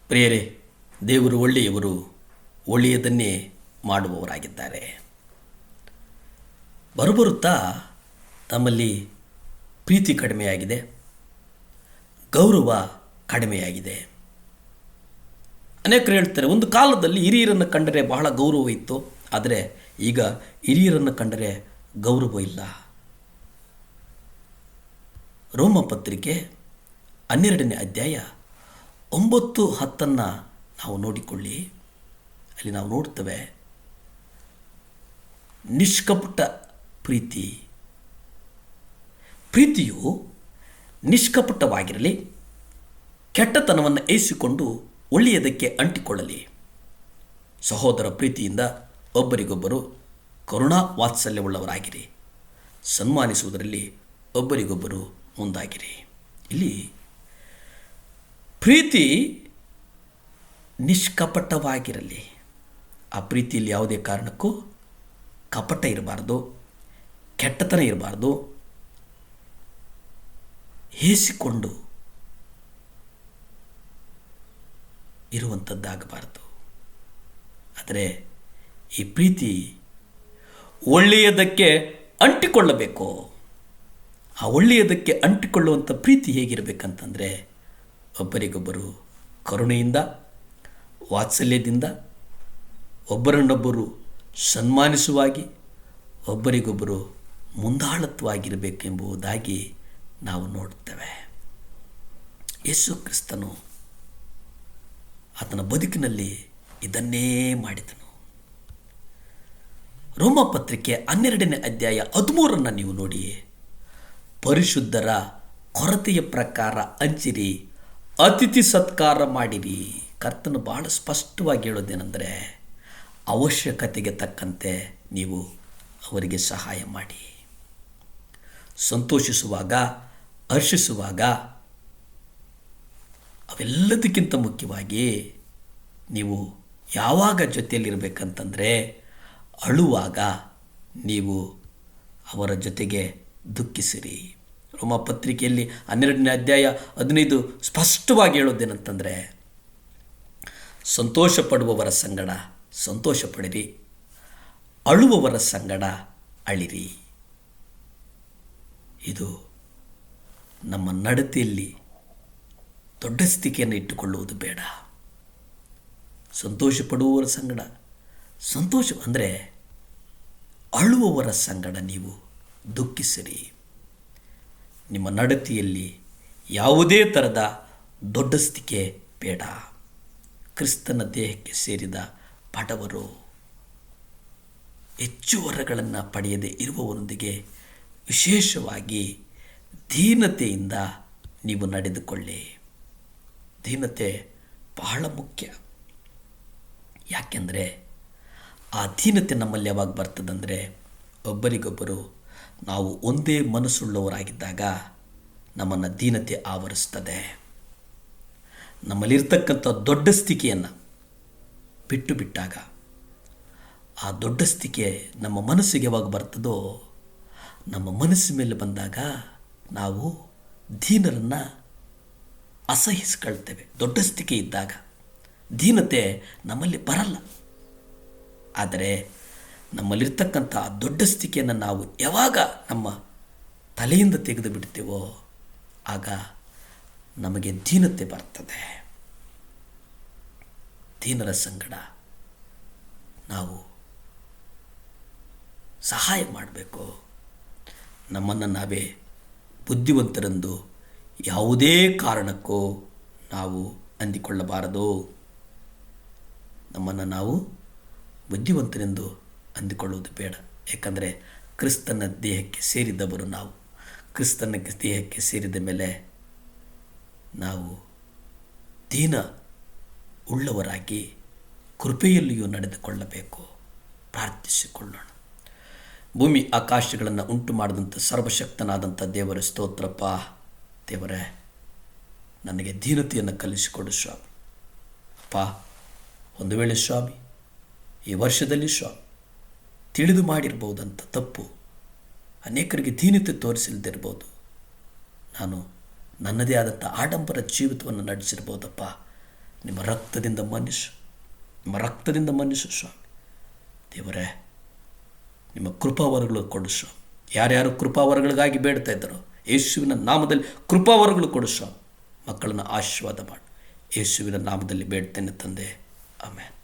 ಪ್ರಿಯರೇ, ದೇವರು ಒಳ್ಳೆಯವರು, ಒಳ್ಳೆಯದನ್ನೇ ಮಾಡುವವರಾಗಿದ್ದಾರೆ. ಬರುತ್ತಾ ತಮ್ಮಲ್ಲಿ ಪ್ರೀತಿ ಕಡಿಮೆಯಾಗಿದೆ, ಗೌರವ ಕಡಿಮೆಯಾಗಿದೆ. ಅನೇಕರು ಹೇಳ್ತಾರೆ, ಒಂದು ಕಾಲದಲ್ಲಿ ಹಿರಿಯರನ್ನು ಕಂಡರೆ ಬಹಳ ಗೌರವ ಇತ್ತು, ಆದರೆ ಈಗ ಹಿರಿಯರನ್ನು ಕಂಡರೆ ಗೌರವ ಇಲ್ಲ. ರೋಮ ಪತ್ರಿಕೆ 12ನೇ ಅಧ್ಯಾಯ 9-10 ನಾವು ನೋಡಿಕೊಳ್ಳಿ. ಅಲ್ಲಿ ನಾವು ನೋಡ್ತೇವೆ, ನಿಷ್ಕಪಟ ಪ್ರೀತಿಯು ನಿಷ್ಕಪಟವಾಗಿರಲಿ, ಕೆಟ್ಟತನವನ್ನು ಏಸಿಕೊಂಡು ಒಳ್ಳೆಯದಕ್ಕೆ ಅಂಟಿಕೊಳ್ಳಲಿ. ಸಹೋದರ ಪ್ರೀತಿಯಿಂದ ಒಬ್ಬರಿಗೊಬ್ಬರು ಕರುಣಾ ವಾತ್ಸಲ್ಯವುಳ್ಳವರಾಗಿರಿ, ಸನ್ಮಾನಿಸುವುದರಲ್ಲಿ ಒಬ್ಬರಿಗೊಬ್ಬರು ಮುಂದಾಗಿರಿ. ಇಲ್ಲಿ ಪ್ರೀತಿ ನಿಷ್ಕಪಟವಾಗಿರಲಿ. ಆ ಪ್ರೀತಿಯಲ್ಲಿ ಯಾವುದೇ ಕಾರಣಕ್ಕೂ ಕಪಟ ಇರಬಾರ್ದು, ಕೆಟ್ಟತನ ಇರಬಾರ್ದು, ಹೇಸಿಕೊಂಡು ಇರುವಂಥದ್ದಾಗಬಾರ್ದು. ಆದರೆ ಈ ಪ್ರೀತಿ ಒಳ್ಳೆಯದಕ್ಕೆ ಅಂಟಿಕೊಳ್ಳಬೇಕು. ಆ ಒಳ್ಳೆಯದಕ್ಕೆ ಅಂಟಿಕೊಳ್ಳುವಂಥ ಪ್ರೀತಿ ಹೇಗಿರಬೇಕಂತಂದರೆ, ಒಬ್ಬರಿಗೊಬ್ಬರು ಕರುಣೆಯಿಂದ, ವಾತ್ಸಲ್ಯದಿಂದ, ಒಬ್ಬರನ್ನೊಬ್ಬರು ಸನ್ಮಾನಿಸುವಾಗಿ, ಒಬ್ಬರಿಗೊಬ್ಬರು ಮುಂದಾಳತ್ವಾಗಿರಬೇಕೆಂಬುದಾಗಿ ನಾವು ನೋಡುತ್ತೇವೆ. ಯೇಸು ಕ್ರಿಸ್ತನು ಆತನ ಬದುಕಿನಲ್ಲಿ ಇದನ್ನೇ ಮಾಡಿದನು. ರೋಮ ಪತ್ರಿಕೆ 12ನೇ ಅಧ್ಯಾಯ 13 ನೀವು ನೋಡಿ, ಪರಿಶುದ್ಧರ ಕೊರತೆಯ ಪ್ರಕಾರ ಹಂಚಿರಿ, ಅತಿಥಿ ಸತ್ಕಾರ ಮಾಡಿರಿ. ಕರ್ತನು ಬಹಳ ಸ್ಪಷ್ಟವಾಗಿ ಹೇಳೋದೇನೆಂದರೆ, ಅವಶ್ಯಕತೆಗೆ ತಕ್ಕಂತೆ ನೀವು ಅವರಿಗೆ ಸಹಾಯ ಮಾಡಿ. ಸಂತೋಷಿಸುವಾಗ, ಹರ್ಷಿಸುವಾಗ, ಅವೆಲ್ಲದಕ್ಕಿಂತ ಮುಖ್ಯವಾಗಿ ನೀವು ಯಾವಾಗ ಜೊತೆಯಲ್ಲಿರಬೇಕಂತಂದರೆ, ಅಳುವಾಗ ನೀವು ಅವರ ಜೊತೆಗೆ ದುಃಖಿಸಿರಿ. ರೋಮ ಪತ್ರಿಕೆಯಲ್ಲಿ 12ನೇ ಅಧ್ಯಾಯ 15 ಸ್ಪಷ್ಟವಾಗಿ ಹೇಳೋದೇನಂತಂದರೆ, ಸಂತೋಷ ಪಡುವವರ ಸಂಗಡ ಸಂತೋಷ ಪಡಿರಿ, ಅಳುವವರ ಸಂಗಡ ಅಳಿರಿ. ಇದು ನಮ್ಮ ನಡತೆಯಲ್ಲಿ ದೊಡ್ಡ ಸ್ಥಿತಿಯನ್ನು ಇಟ್ಟುಕೊಳ್ಳುವುದು ಬೇಡ. ಸಂತೋಷ ಪಡುವವರ ಸಂಗಡ ಸಂತೋಷ ಅಂದರೆ ಅಳುವವರ ಸಂಗಡ ನೀವು ದುಃಖಿಸಿರಿ. ನಿಮ್ಮ ನಡತೆಯಲ್ಲಿ ಯಾವುದೇ ಥರದ ದೊಡ್ಡ ಸ್ಥಿತಿ ಬೇಡ. ಕ್ರಿಸ್ತನ ದೇಹಕ್ಕೆ ಸೇರಿದ ಬಡವರು, ಹೆಚ್ಚು ವರಗಳನ್ನು ಪಡೆಯದೇ ಇರುವವರೊಂದಿಗೆ ವಿಶೇಷವಾಗಿ ದೀನತೆಯಿಂದ ನೀವು ನಡೆದುಕೊಳ್ಳಿ. ದೀನತೆ ಬಹಳ ಮುಖ್ಯ. ಯಾಕೆಂದರೆ ಆ ದೀನತೆ ನಮ್ಮಲ್ಲಿ ಯಾವಾಗ ಬರ್ತದಂದರೆ, ಒಬ್ಬರಿಗೊಬ್ಬರು ನಾವು ಒಂದೇ ಮನಸ್ಸುಳ್ಳವರಾಗಿದ್ದಾಗ ನಮ್ಮನ್ನು ದೀನತೆ ಆವರಿಸ್ತದೆ. ನಮ್ಮಲ್ಲಿರ್ತಕ್ಕಂಥ ದೊಡ್ಡ ಸ್ಥಿತಿಯನ್ನು ಬಿಟ್ಟು ಬಿಟ್ಟಾಗ, ಆ ದೊಡ್ಡ ಸ್ಥಿತಿ ನಮ್ಮ ಮನಸ್ಸಿಗೆ ಯಾವಾಗ ಬರ್ತದೋ, ನಮ್ಮ ಮನಸ್ಸಿನ ಮೇಲೆ ಬಂದಾಗ ನಾವು ದೀನರನ್ನು ಅಸಹಿಸ್ಕೊಳ್ತೇವೆ. ದೊಡ್ಡ ಸ್ಥಿತಿ ಇದ್ದಾಗ ದೀನತೆ ನಮ್ಮಲ್ಲಿ ಬರಲ್ಲ. ಆದರೆ ನಮ್ಮಲ್ಲಿರ್ತಕ್ಕಂಥ ದೊಡ್ಡ ಸ್ಥಿತಿಯನ್ನು ನಾವು ಯಾವಾಗ ನಮ್ಮ ತಲೆಯಿಂದ ತೆಗೆದು ಬಿಡ್ತೇವೋ, ಆಗ ನಮಗೆ ದೀನತೆ ಬರ್ತದೆ. ದೀನರ ಸಂಗಡ ನಾವು ಸಹಾಯ ಮಾಡಬೇಕು. ನಮ್ಮನ್ನು ನಾವೇ ಬುದ್ಧಿವಂತರೆಂದು ಯಾವುದೇ ಕಾರಣಕ್ಕೂ ನಾವು ಅಂದಿಕೊಳ್ಳಬಾರದು. ನಮ್ಮನ್ನು ನಾವು ಬುದ್ಧಿವಂತರೆಂದು ಅಂದುಕೊಳ್ಳುವುದು ಬೇಡ. ಯಾಕಂದರೆ ಕ್ರಿಸ್ತನ ದೇಹಕ್ಕೆ ಸೇರಿದವರು ನಾವು. ಕ್ರಿಸ್ತನ ದೇಹಕ್ಕೆ ಸೇರಿದ ಮೇಲೆ ನಾವು ದೀನ ಉಳ್ಳವರಾಗಿ ಕೃಪೆಯಲ್ಲಿಯೂ ನಡೆದುಕೊಳ್ಳಬೇಕು. ಪ್ರಾರ್ಥಿಸಿಕೊಳ್ಳೋಣ. ಭೂಮಿ ಆಕಾಶಗಳನ್ನು ಉಂಟು ಮಾಡಿದಂಥ ಸರ್ವಶಕ್ತನಾದಂಥ ದೇವರ ಸ್ತೋತ್ರಪ್ಪ. ದೇವರೇ, ನನಗೆ ದೀನತೆಯನ್ನು ಕಲಿಸಿಕೊಡು ಸ್ವಾಮಿ. ಅಪ್ಪ, ಒಂದು ವೇಳೆ ಸ್ವಾಮಿ ಈ ವರ್ಷದಲ್ಲಿ ಸ್ವಾಮಿ ತಿಳಿದು ಮಾಡಿರ್ಬೋದಂಥ ತಪ್ಪು ಅನೇಕರಿಗೆ ದೀನತೆ ತೋರಿಸಿಲ್ದಿರ್ಬೋದು. ನಾನು ನನ್ನದೇ ಆದಂಥ ಆಡಂಬರ ಜೀವಿತವನ್ನು ನಡೆಸಿರ್ಬೋದಪ್ಪ. ನಿಮ್ಮ ರಕ್ತದಿಂದ ಮನ್ನಿಸು, ನಿಮ್ಮ ರಕ್ತದಿಂದ ಮನ್ನಿಸು ಸ್ವಾಮಿ. ದೇವರೇ, ನಿಮ್ಮ ಕೃಪಾವರಗಳು ಕೊಡು ಸ್ವಾಮಿ. ಯಾರ್ಯಾರು ಕೃಪಾವರಗಳಿಗಾಗಿ ಬೇಡ್ತಾ ಇದ್ದಾರೋ ಯೇಸುವಿನ ನಾಮದಲ್ಲಿ ಕೃಪಾವರಗಳು ಕೊಡು ಸ್ವಾಮಿ. ಮಕ್ಕಳನ್ನು ಆಶೀರ್ವಾದ ಮಾಡು. ಯೇಸುವಿನ ನಾಮದಲ್ಲಿ ಬೇಡ್ತೇನೆ ತಂದೆ, ಆಮೇನ್.